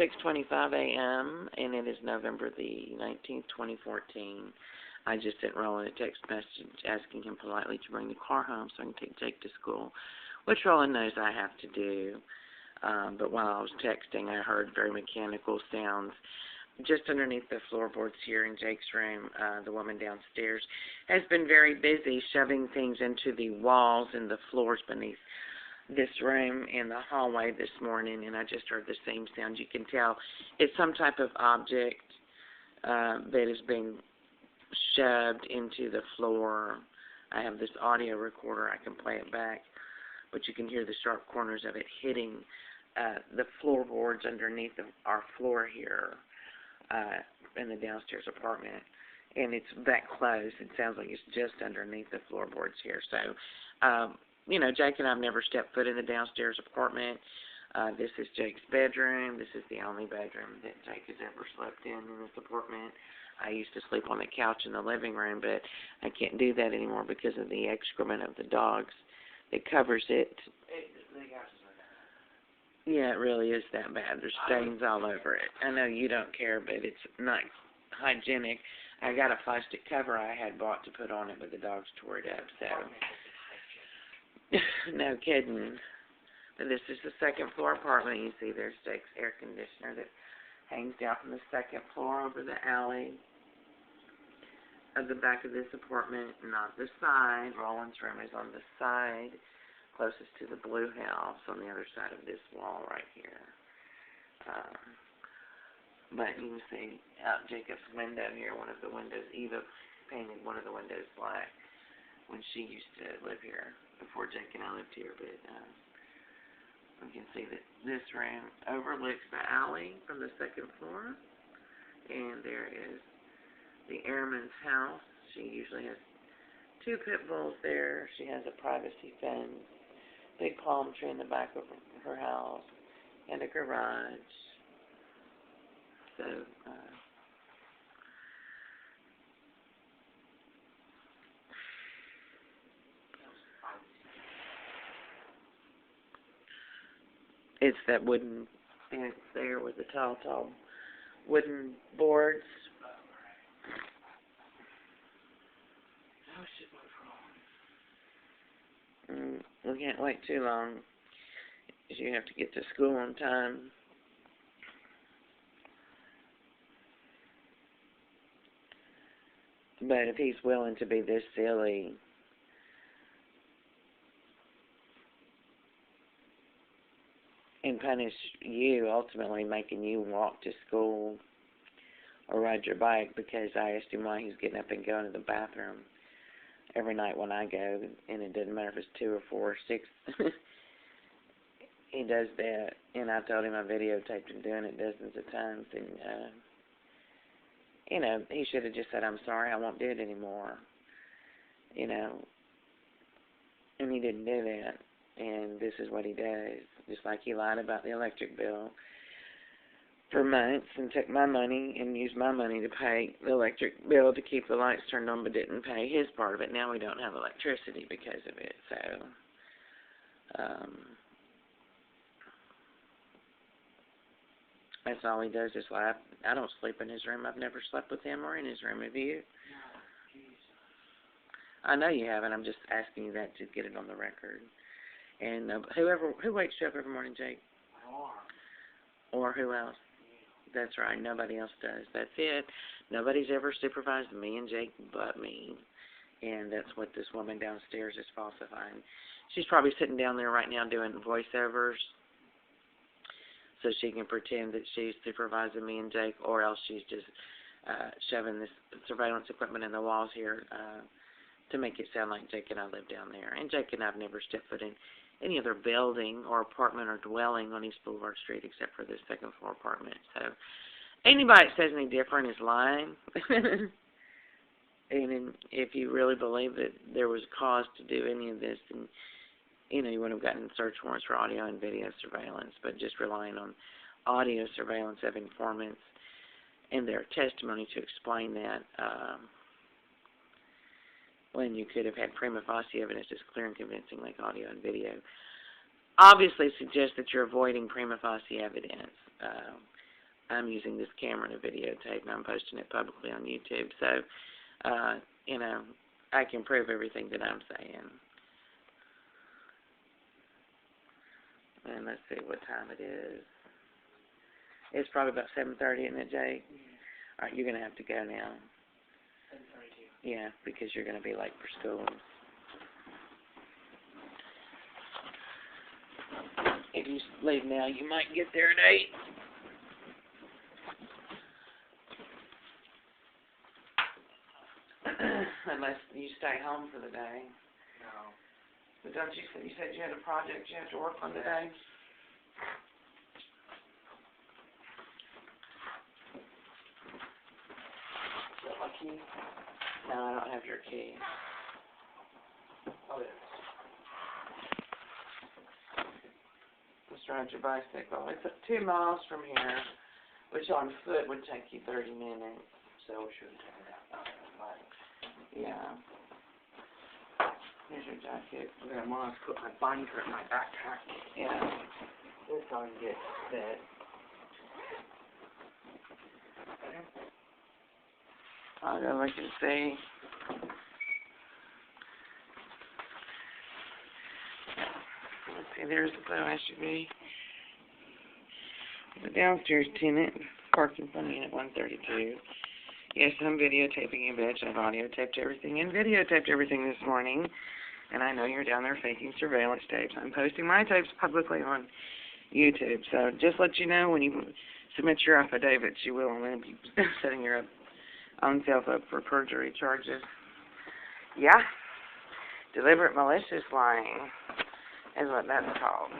6:25 a.m. and it is November the 19th, 2014. I just sent Roland a text message asking him politely to bring the car home so I can take Jake to school, which Roland knows I have to do. But while I was texting, I heard very mechanical sounds just underneath the floorboards here in Jake's room. The woman downstairs has been very busy shoving things into the walls and the floors beneath this room and the hallway this morning, and I just heard the same sound. You can tell it's some type of object that is being shoved into the floor. I have this audio recorder. I can play it back, but you can hear the sharp corners of it hitting the floorboards underneath our floor here in the downstairs apartment. And it's that close. It sounds like it's just underneath the floorboards here. So, you know, Jake and I have never stepped foot in the downstairs apartment. This is Jake's bedroom. This is the only bedroom that Jake has ever slept in this apartment. I used to sleep on the couch in the living room, but I can't do that anymore because of the excrement of the dogs that covers it. Yeah, it really is that bad. There's stains all over it. I know you don't care, but it's not hygienic. I got a plastic cover I had bought to put on it, but the dogs tore it up, so... No kidding. But this is the second floor apartment. You see there's Jake's air conditioner that hangs down from the second floor over the alley of the back of this apartment, not the side. Roland's room is on the side, closest to the blue house on the other side of this wall right here. But you can see out Jacob's window here, one of the windows, Eva painted one of the windows black when she used to live here before Jake and I lived here, but we can see that this room overlooks the alley from the second floor, and there is the airman's house. She usually has 2 pit bulls there. She has a privacy fence, big palm tree in the back of her house, and a garage. So, it's that wooden fence there with the tall wooden boards. We can't wait too long, because you have to get to school on time. But if he's willing to be this silly, and punish you, ultimately making you walk to school or ride your bike, because I asked him why he's getting up and going to the bathroom every night when I go, and it doesn't matter if it's 2 or 4 or 6. He does that, and I told him I videotaped him doing it dozens of times, and, you know, he should have just said, I'm sorry, I won't do it anymore, you know, and he didn't do that, and this is what he does, just like he lied about the electric bill for months and took my money and used my money to pay the electric bill to keep the lights turned on, but didn't pay his part of it. Now we don't have electricity because of it, so that's all he does is lie. I don't sleep in his room. I've never slept with him or in his room. Have you? I know you haven't. I'm just asking you that to get it on the record. And who wakes you up every morning, Jake? Or who else? That's right. Nobody else does. That's it. Nobody's ever supervised me and Jake but me. And that's what this woman downstairs is falsifying. She's probably sitting down there right now doing voiceovers so she can pretend that she's supervising me and Jake, or else she's just shoving this surveillance equipment in the walls here to make it sound like Jake and I live down there. And Jake and I have never stepped foot in any other building or apartment or dwelling on East Boulevard Street except for this second floor apartment. So anybody that says any different is lying. And if you really believe that there was cause to do any of this, then you know you wouldn't have gotten search warrants for audio and video surveillance, but just relying on audio surveillance of informants and their testimony to explain that, when you could have had prima facie evidence that's clear and convincing like audio and video, obviously suggests that you're avoiding prima facie evidence. I'm using this camera to videotape, and I'm posting it publicly on YouTube. So, you know, I can prove everything that I'm saying. And let's see what time it is. It's probably about 7:30, isn't it, Jake? All right, you're going to have to go now. 7:32. Yeah, because you're going to be late for school. If you leave now, you might get there at 8. Unless you stay home for the day. No. But don't you said you had a project you have to work on today? Is that my key? No, I don't have your key. Oh, it is. Just ride your bicycle. It's 2 miles from here, which on foot would take you 30 minutes. So we shouldn't take it out. Yeah. Here's your jacket. Okay, I'm gonna put my binder in my backpack. Yeah. This so I can get fit. I'll go look and see. Let's see, there's the blue SUV. The downstairs tenant, parking front unit 132. Yes, I'm videotaping you, bitch. I've audio taped everything and videotaped everything this morning. And I know you're down there faking surveillance tapes. I'm posting my tapes publicly on YouTube. So just let you know, when you submit your affidavits, you will. I'm going to be setting your own self up for perjury charges. Yeah. Deliberate malicious lying is what that's called.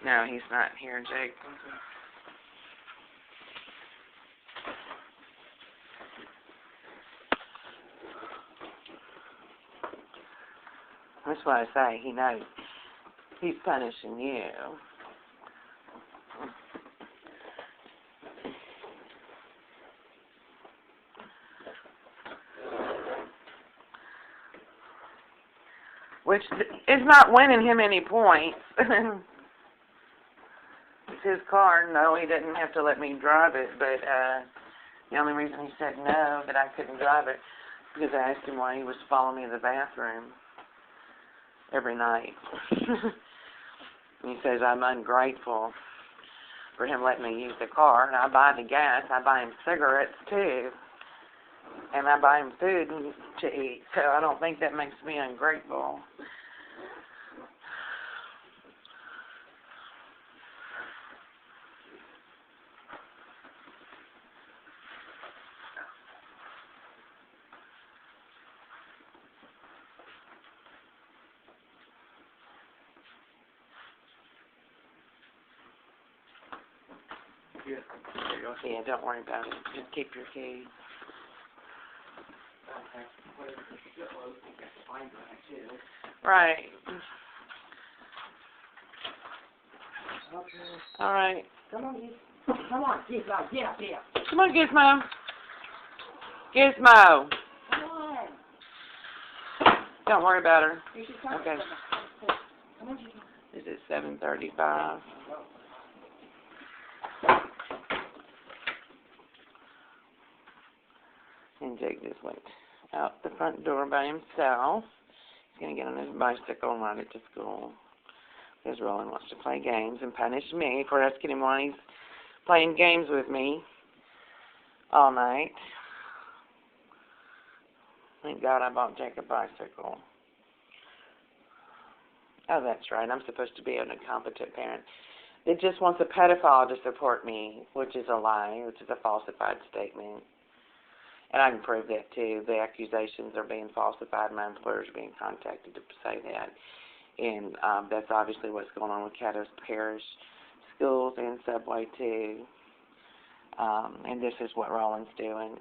No, he's not here, Jake. That's what I say. He knows. He's punishing you. Which is not winning him any points. It's his car. No, he didn't have to let me drive it, but the only reason he said no, that I couldn't drive it, because I asked him why he was following me to the bathroom every night. And he says I'm ungrateful for him letting me use the car, and I buy the gas, I buy him cigarettes too, and I buy him food to eat, so I don't think that makes me ungrateful. Yeah. There you go. Yeah, don't worry about it. Just keep your key. Okay. Whatever. Get low. Get the binder in too. Right. Okay. All right. Come on, come on, Gizmo, get up here. Come on, Gizmo. Gizmo. Come on. Don't worry about her. You should come. Okay. Come on, Gizmo. Is it 7:35? And Jake just went out the front door by himself. He's going to get on his bicycle and ride it to school. Because Roland wants to play games and punish me for asking him why he's playing games with me all night. Thank God I bought Jake a bicycle. Oh, that's right. I'm supposed to be an incompetent parent. It just wants a pedophile to support me, which is a lie, which is a falsified statement. And I can prove that, too. The accusations are being falsified. My employer's being contacted to say that. And that's obviously what's going on with Caddo Parish Schools and Subway, too. And this is what Roland's doing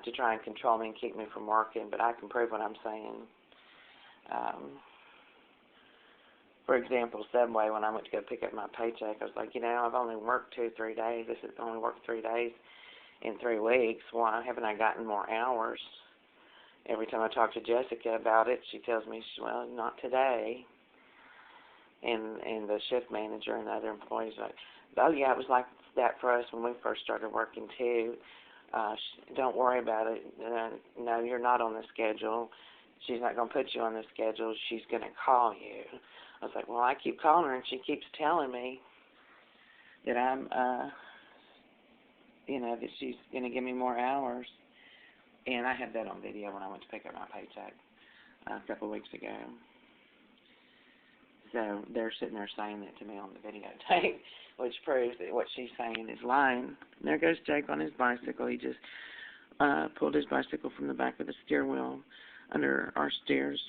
to try and control me and keep me from working. But I can prove what I'm saying. For example, Subway, when I went to go pick up my paycheck, I was like, I've only worked 2-3 days. This has only worked 3 days. in 3 weeks. Why haven't I gotten more hours? Every time I talk to Jessica about it, she tells me, well, not today. And the shift manager and the other employees are like, oh yeah, it was like that for us when we first started working too. Don't worry about it. No, you're not on the schedule. She's not going to put you on the schedule. She's going to call you. I was like, well, I keep calling her, and she keeps telling me that I'm, that she's going to give me more hours. And I had that on video when I went to pick up my paycheck a couple of weeks ago. So they're sitting there saying that to me on the videotape, which proves that what she's saying is lying. And there goes Jake on his bicycle. He just pulled his bicycle from the back of the steer wheel under our stairs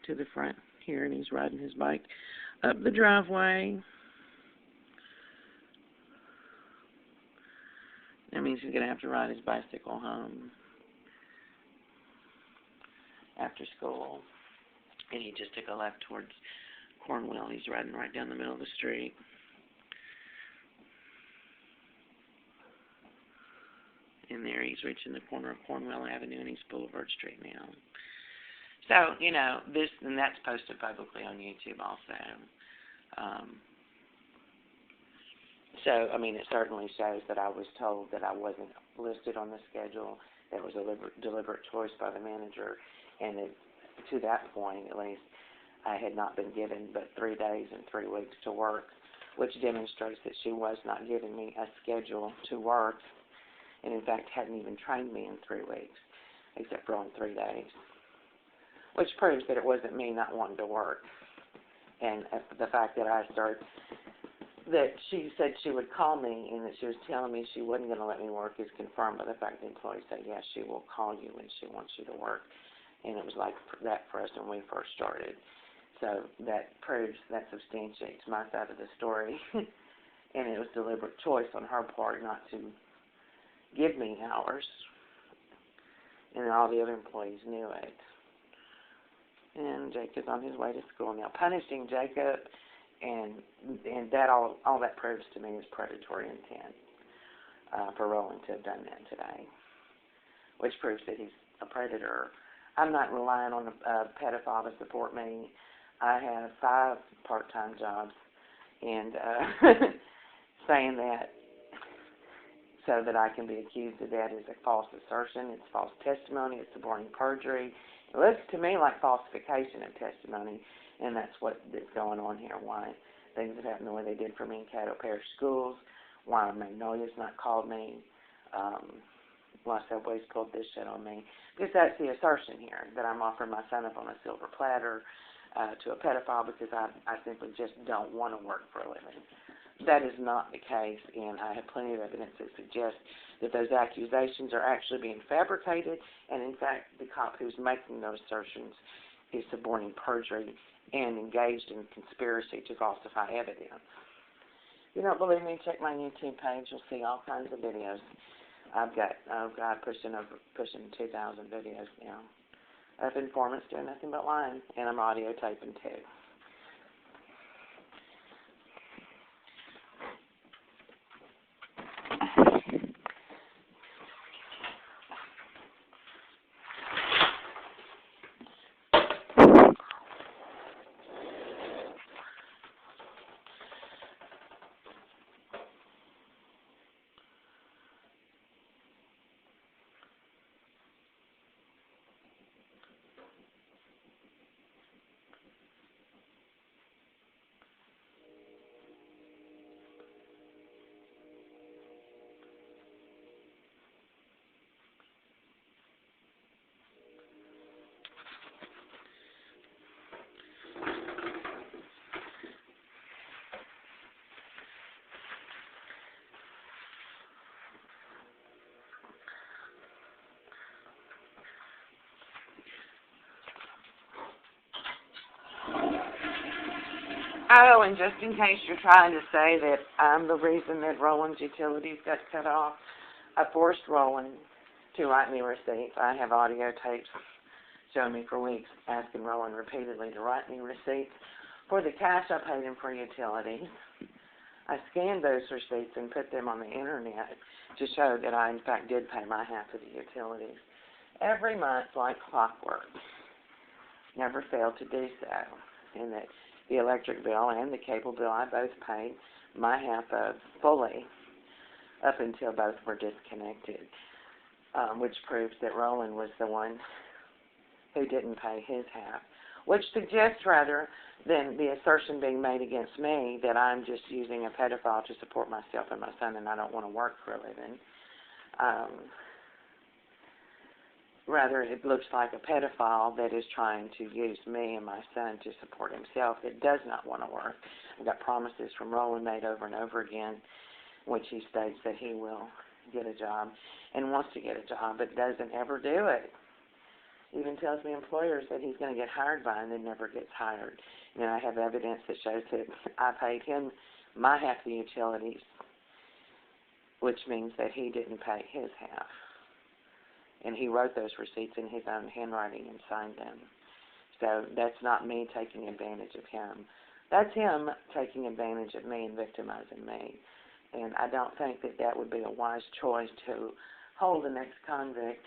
to the front here, and he's riding his bike up the driveway. That means he's going to have to ride his bicycle home after school. And he just took a left towards Cornwell. He's riding right down the middle of the street. And there he's reaching the corner of Cornwell Avenue, and he's Boulevard Street now. So, this, and that's posted publicly on YouTube also. It certainly shows that I was told that I wasn't listed on the schedule. That was a deliberate choice by the manager, and to that point, at least, I had not been given but 3 days and 3 weeks to work, which demonstrates that she was not giving me a schedule to work, and in fact hadn't even trained me in 3 weeks, except for on 3 days, which proves that it wasn't me not wanting to work. And the fact that she said she would call me and that she was telling me she wasn't going to let me work is confirmed by the fact the employee said, yes, she will call you when she wants you to work. And it was like that for us when we first started. So that substantiates my side of the story. And it was deliberate choice on her part not to give me hours. And all the other employees knew it. And Jacob's on his way to school now. Punishing Jacob, and that all that proves to me is predatory intent for Roland to have done that today, which proves that he's a predator. I'm not relying on a pedophile to support me. I have 5 part-time jobs, and saying that so that I can be accused of that is a false assertion. It's false testimony. It's suborning perjury. It looks to me like falsification of testimony, and that's what is going on here. Why things have happened the way they did for me in Caddo Parish Schools, why Magnolia's not called me, why Subway's pulled this shit on me. Because that's the assertion here, that I'm offering my son up on a silver platter to a pedophile because I simply just don't want to work for a living. That is not the case, and I have plenty of evidence that suggests that those accusations are actually being fabricated, and in fact, the cop who's making those assertions is suborning perjury and engaged in conspiracy to falsify evidence. If you don't believe me, check my YouTube page. You'll see all kinds of videos. I've got pushing 2,000 videos now of informants doing nothing but lying, and I'm audio taping too. Oh, and just in case you're trying to say that I'm the reason that Roland's utilities got cut off, I forced Roland to write me receipts. I have audio tapes showing me for weeks, asking Roland repeatedly to write me receipts for the cash I paid him for utilities. I scanned those receipts and put them on the internet to show that I, in fact, did pay my half of the utilities every month like clockwork. Never failed to do so. And that the electric bill and the cable bill I both paid my half of fully up until both were disconnected, which proves that Roland was the one who didn't pay his half, which suggests rather than the assertion being made against me that I'm just using a pedophile to support myself and my son and I don't want to work for a living. Rather, it looks like a pedophile that is trying to use me and my son to support himself that does not want to work. I've got promises from Roland made over and over again, which he states that he will get a job and wants to get a job, but doesn't ever do it. Even tells me employers that he's going to get hired by and then never gets hired. And I have evidence that shows that I paid him my half of the utilities, which means that he didn't pay his half. And he wrote those receipts in his own handwriting and signed them. So that's not me taking advantage of him. That's him taking advantage of me and victimizing me. And I don't think that that would be a wise choice to hold the next convict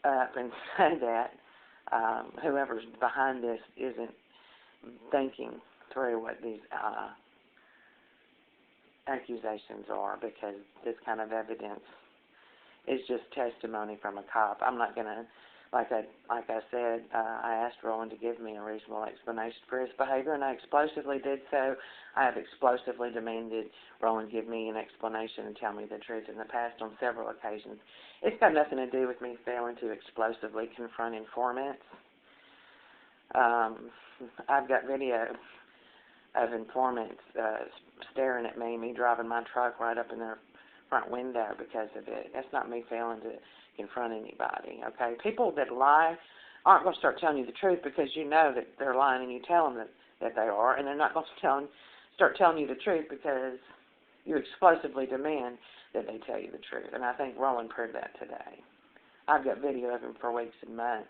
up and say that whoever's behind this isn't thinking through what these accusations are, because this kind of evidence is just testimony from a cop. I'm not going to, like I said, I asked Roland to give me a reasonable explanation for his behavior, and I explosively did so. I have explosively demanded Roland give me an explanation and tell me the truth in the past on several occasions. It's got nothing to do with me failing to explosively confront informants. I've got video of informants staring at me driving my truck right up in their front window because of it. That's not me failing to confront anybody, okay? People that lie aren't going to start telling you the truth because you know that they're lying and you tell them that they are, and they're not going to start telling you the truth because you explosively demand that they tell you the truth. And I think Roland proved that today. I've got video of him for weeks and months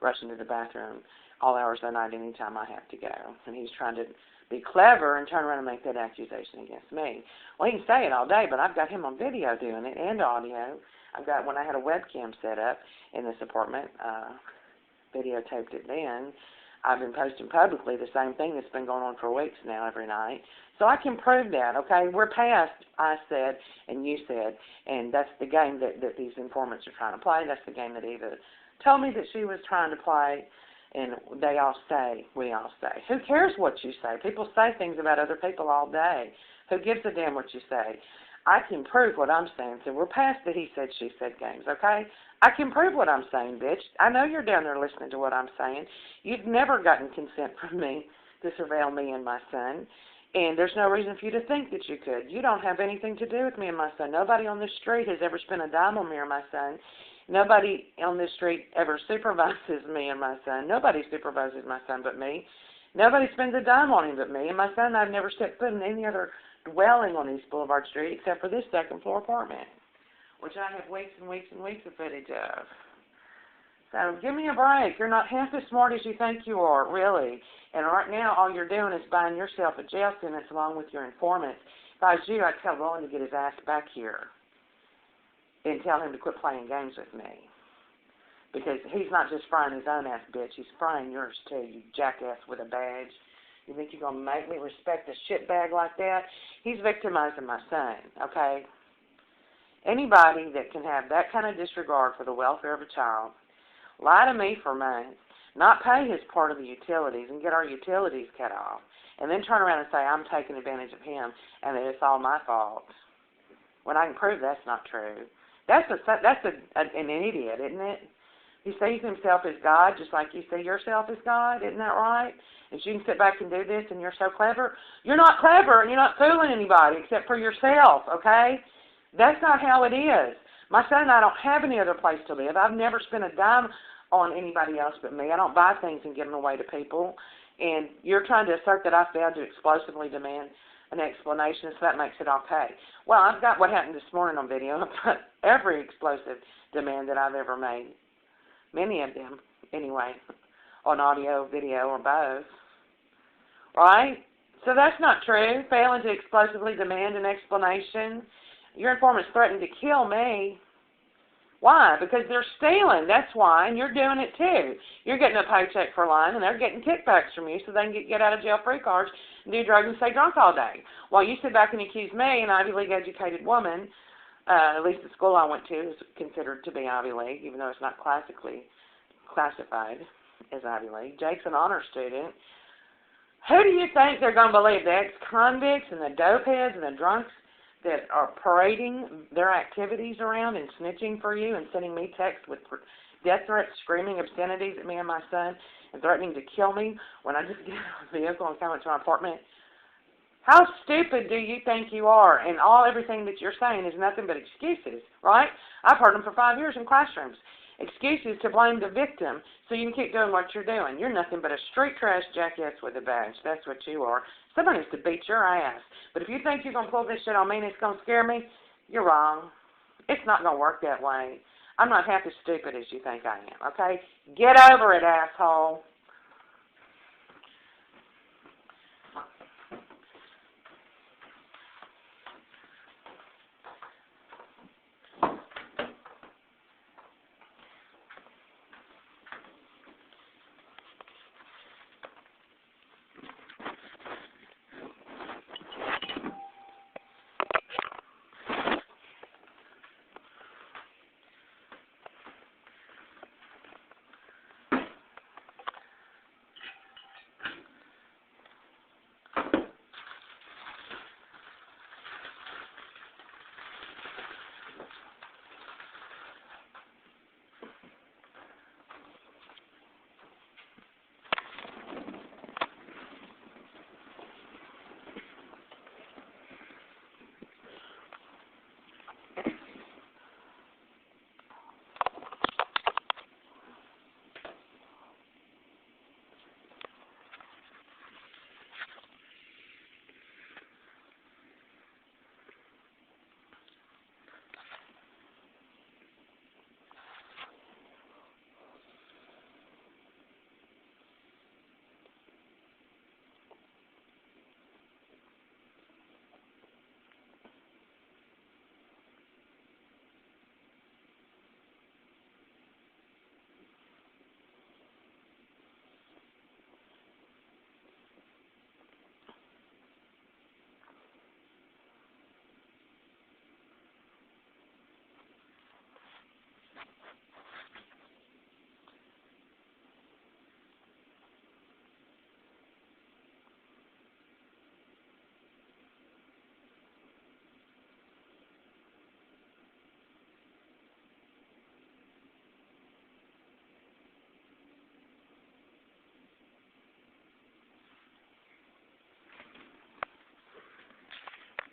rushing to the bathroom all hours of the night anytime I have to go. And he's trying to be clever and turn around and make that accusation against me. Well, he can say it all day, but I've got him on video doing it and audio. I've got, when I had a webcam set up in this apartment, videotaped it then. I've been posting publicly the same thing that's been going on for weeks now every night. So I can prove that, okay? We're past I said and you said, and that's the game that these informants are trying to play. That's the game that Eva told me that she was trying to play, and they all say, we all say. Who cares what you say? People say things about other people all day. Who gives a damn what you say? I can prove what I'm saying. So we're past the he said, she said games, okay? I can prove what I'm saying, bitch. I know you're down there listening to what I'm saying. You've never gotten consent from me to surveil me and my son, and there's no reason for you to think that you could. You don't have anything to do with me and my son. Nobody on this street has ever spent a dime on me or my son. Nobody on this street ever supervises me and my son. Nobody supervises my son but me. Nobody spends a dime on him but me. And my son and I have never stepped foot in any other dwelling on East Boulevard Street except for this second-floor apartment, which I have weeks and weeks and weeks of footage of. So give me a break. You're not half as smart as you think you are, really. And right now, all you're doing is buying yourself a jail sentence along with your informants. If I was you, I'd tell Roland to get his ass back here and tell him to quit playing games with me. Because he's not just frying his own ass, bitch. He's frying yours, too, you jackass with a badge. You think you're going to make me respect a shitbag like that? He's victimizing my son, okay? Anybody that can have that kind of disregard for the welfare of a child, lie to me for months, not pay his part of the utilities and get our utilities cut off, and then turn around and say I'm taking advantage of him and that it's all my fault, when I can prove that's not true. That's an idiot, isn't it? He sees himself as God just like you see yourself as God, isn't that right? And you can sit back and do this and you're so clever. You're not clever and you're not fooling anybody except for yourself, okay? That's not how it is. My son and I don't have any other place to live. I've never spent a dime on anybody else but me. I don't buy things and give them away to people. And you're trying to assert that I failed to explosively demand an explanation, so that makes it okay. Well, I've got what happened this morning on video. I've got every explosive demand that I've ever made. Many of them, anyway, on audio, video, or both. Right? So that's not true. Failing to explosively demand an explanation. Your informant's threatened to kill me. Why? Because they're stealing. That's why, and you're doing it too. You're getting a paycheck for lying, and they're getting kickbacks from you so they can get out of jail free cards and do drugs and stay drunk all day. While you sit back and accuse me, an Ivy League educated woman, at least the school I went to is considered to be Ivy League, even though it's not classically classified as Ivy League. Jake's an honor student. Who do you think they're going to believe? The ex-convicts and the dopeheads and the drunks that are parading their activities around and snitching for you and sending me texts with death threats, screaming obscenities at me and my son, and threatening to kill me when I just get out of the vehicle and come into my apartment? How stupid do you think you are? And everything that you're saying is nothing but excuses, right? I've heard them for 5 years in classrooms. Excuses to blame the victim so you can keep doing what you're doing. You're nothing but a street trash jackass with a badge. That's what you are. Somebody needs to beat your ass. But if you think you're going to pull this shit on me and it's going to scare me, you're wrong. It's not going to work that way. I'm not half as stupid as you think I am, okay? Get over it, asshole.